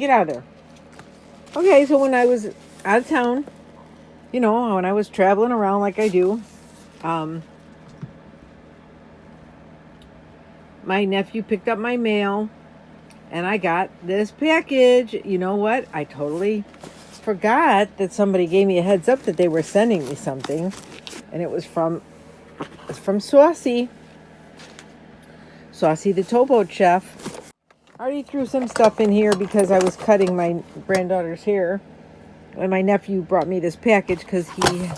get out of there. Okay, so when I was out of town, you know, when I was traveling around like I do, my nephew picked up my mail and I got this package. You know what? I totally forgot that somebody gave me a heads up that they were sending me something, and it was from Saucy the towboat chef. I already threw some stuff in here because I was cutting my granddaughter's hair, and my nephew brought me this package because he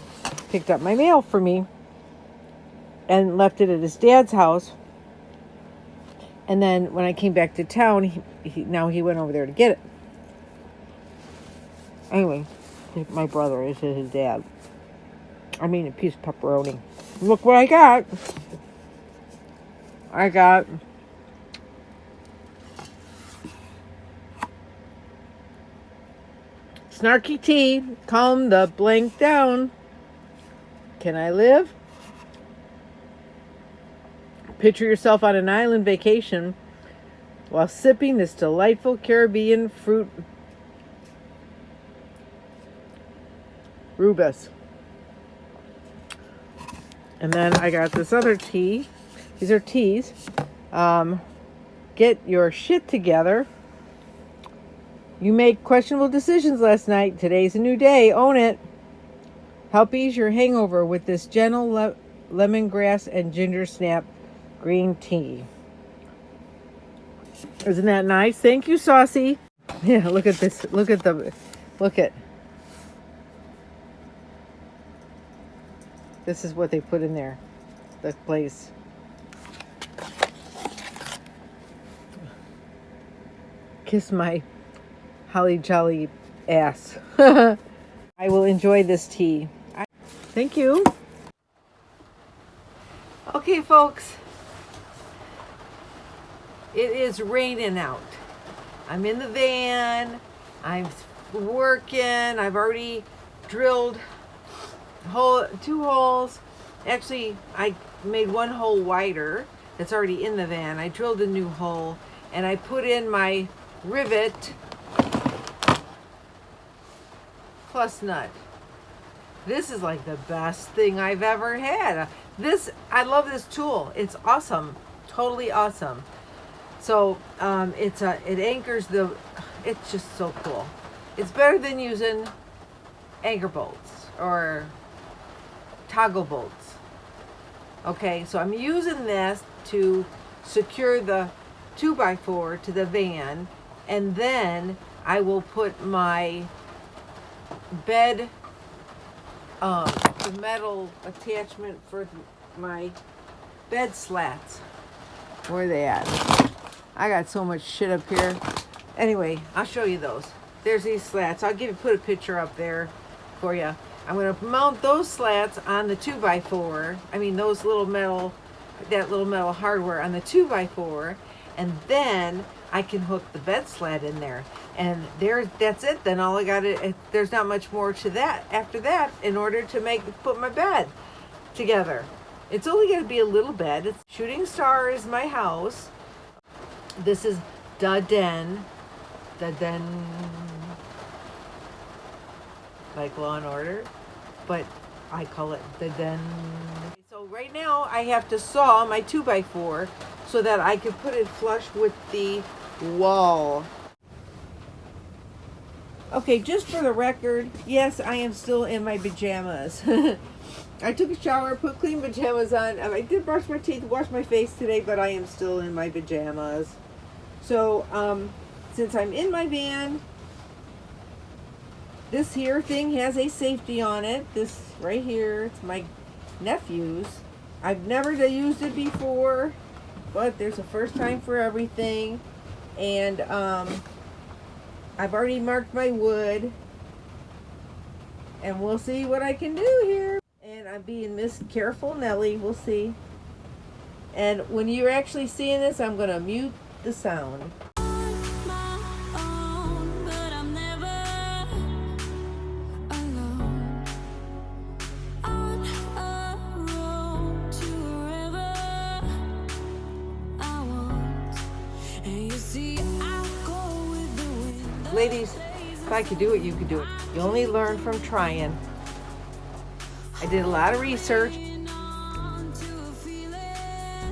picked up my mail for me and left it at his dad's house. And then when I came back to town, he went over there to get it. Anyway, my brother is his dad. I mean, a piece of pepperoni. Look what I got. I got snarky tea. Calm the blank down. Can I live? Picture yourself on an island vacation while sipping this delightful Caribbean fruit rubus. And then I got this other tea. These are teas. Get your shit together. You made questionable decisions last night. Today's a new day. Own it. Help ease your hangover with this gentle lemongrass and ginger snap green tea. Isn't that nice? Thank you, Saucy. Yeah, look at this. Look at. This is what they put in there. The place. Kiss my holly jolly ass. I will enjoy this tea. Thank you. Okay, folks. It is raining out. I'm in the van. I'm working. I've already drilled 2 holes. Actually, I made 1 hole wider. That's already in the van. I drilled a new hole and I put in my rivet plus nut. This is like the best thing I've ever had. I love this tool. It's awesome. Totally awesome. So it anchors it's just so cool. It's better than using anchor bolts or toggle bolts. Okay, so I'm using this to secure the 2x4 to the van, and then I will put my bed, the metal attachment for my bed slats. Where are they at? I got so much shit up here. Anyway, I'll show you those. There's these slats. I'll put a picture up there for you. I'm going to mount those slats on the 2x4. I mean, that little metal hardware on the 2x4, and then I can hook the bed slat in there. And that's it. Then all I got there's not much more to that after that in order to put my bed together. It's only going to be a little bed. Shooting Star is my house. This is the den. Like Law and Order, but I call it the den. So right now I have to saw my 2x4 so that I can put it flush with the wall. Okay, just for the record, yes, I am still in my pajamas. I took a shower, put clean pajamas on. I did brush my teeth, wash my face today, but I am still in my pajamas. So, since I'm in my van, this here thing has a safety on it. This right here, it's my nephew's. I've never used it before, but there's a first time for everything. And I've already marked my wood, and we'll see what I can do here. And I'm being Miss Careful Nelly. We'll see. And when you're actually seeing this, I'm going to mute the sound. Ladies, if I could do it, you could do it. You only learn from trying. I did a lot of research.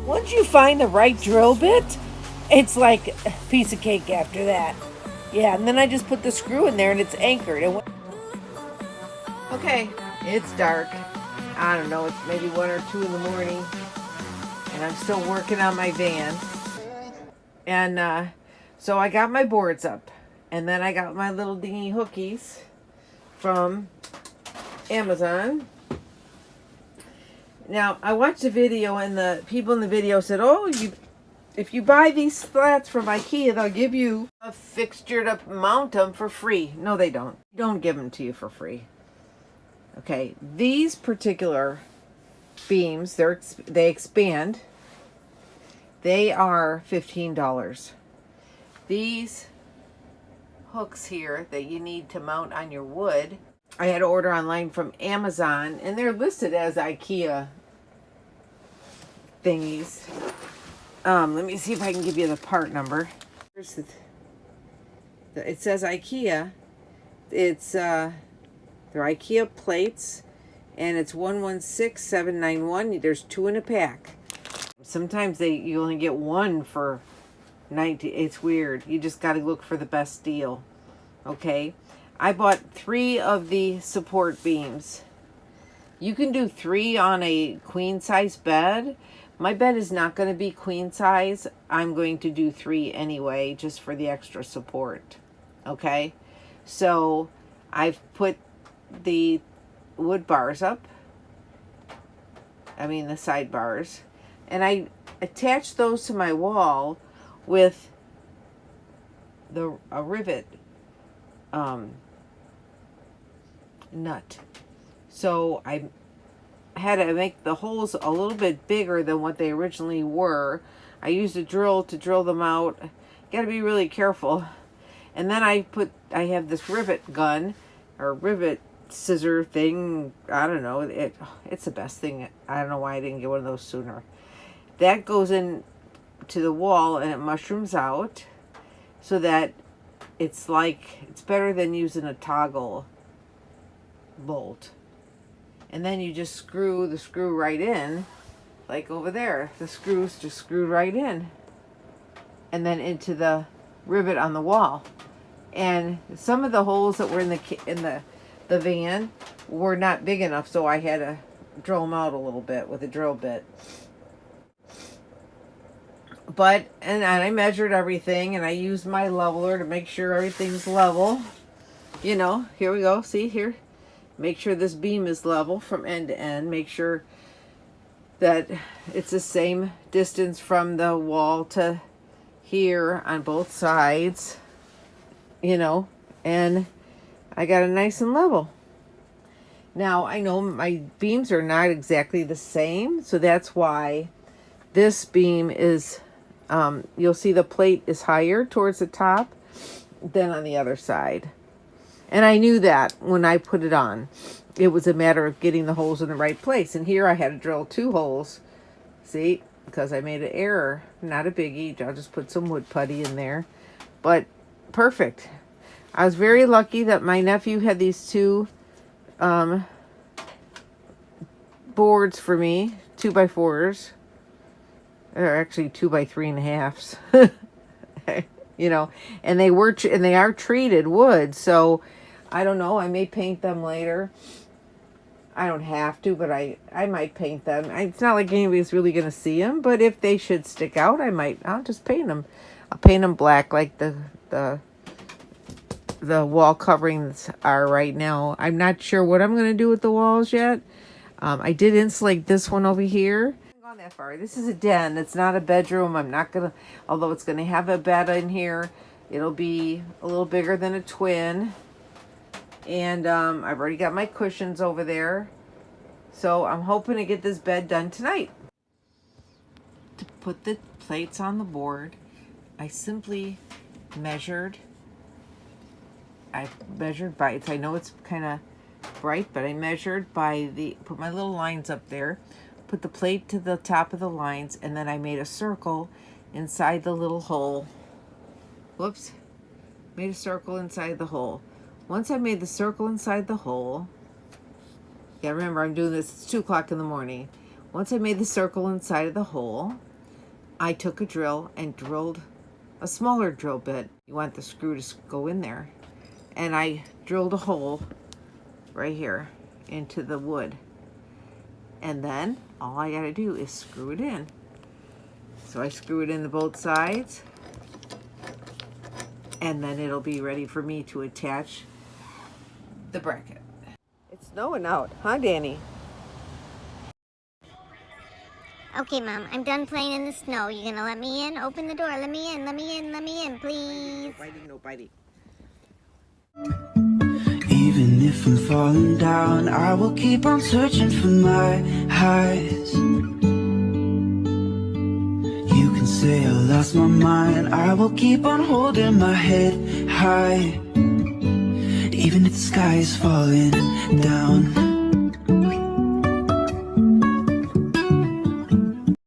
Once you find the right drill bit, it's like a piece of cake after that. Yeah, and then I just put the screw in there and it's anchored. Okay, it's dark. I don't know, it's maybe 1 or 2 in the morning. And I'm still working on my van. And so I got my boards up. And then I got my little dingy hookies from Amazon. Now, I watched a video and the people in the video said, oh, if you buy these slats from IKEA, they'll give you a fixture to mount them for free. No, they don't. They don't give them to you for free. Okay, these particular beams, they expand. They are $15. These hooks here that you need to mount on your wood, I had to order online from Amazon, and they're listed as IKEA thingies. Let me see if I can give you the part number. It says IKEA. It's they're IKEA plates, and it's 116791. There's 2 in a pack. Sometimes you only get 1 for 90. It's weird. You just got to look for the best deal. Okay, I bought 3 of the support beams. You can do 3 on a queen size bed. My bed is not going to be queen size. I'm going to do 3 anyway, just for the extra support. Okay, so I've put the wood bars up. I mean the side bars. And I attached those to my wall with a rivet nut. So I had to make the holes a little bit bigger than what they originally were. I used a drill to drill them out. Got to be really careful. And then I have this rivet gun or rivet scissor thing. I don't know. It's the best thing. I don't know why I didn't get one of those sooner. That goes in to the wall and it mushrooms out so that it's better than using a toggle bolt. And then you just screw the screw right in, like over there. The screws just screwed right in. And then into the rivet on the wall. And some of the holes that were in the van were not big enough, so I had to drill them out a little bit with a drill bit. And I measured everything, and I used my leveler to make sure everything's level. You know, here we go. See here? Make sure this beam is level from end to end. Make sure that it's the same distance from the wall to here on both sides. You know, and I got it nice and level. Now, I know my beams are not exactly the same, so that's why this beam is... you'll see the plate is higher towards the top than on the other side. And I knew that when I put it on. It was a matter of getting the holes in the right place. And here I had to drill 2 holes. See? Because I made an error. Not a biggie. I'll just put some wood putty in there. But perfect. I was very lucky that my nephew had these 2 boards for me. 2x4s. They're actually 2x3.5s. You know, and they are treated wood, so I don't know, I may paint them later. I don't have to, but I might paint them. It's not like anybody's really going to see them, but if they should stick out, I'll just paint them. I'll paint them black like the wall coverings are right now. I'm not sure what I'm going to do with the walls yet. I did insulate this one over here. That far. This is a den. It's not a bedroom. I'm not gonna, although it's gonna have a bed in here, it'll be a little bigger than a twin. And I've already got my cushions over there, so I'm hoping to get this bed done tonight. To put the plates on the board, I simply measured. I measured by, I know it's kind of bright, but I measured by put my little lines up there. Put the plate to the top of the lines, and then I made a circle inside the little hole. Whoops. made a circle inside the hole. Once I made the circle inside the hole, yeah, remember I'm doing this, it's 2 o'clock in the morning. Once I made the circle inside of the hole, I took a drill and drilled a smaller drill bit. You want the screw to go in there. And I drilled a hole right here into the wood. And then all I gotta do is screw it in. So I screw it into both sides. And then it'll be ready for me to attach the bracket. It's snowing out, huh, Danny? Okay, Mom, I'm done playing in the snow. You gonna let me in? Open the door. Let me in, let me in, let me in, please. No biting. Even if I'm falling down, I will keep on searching for my highs. You can say I lost my mind, I will keep on holding my head high. Even if the sky is falling down.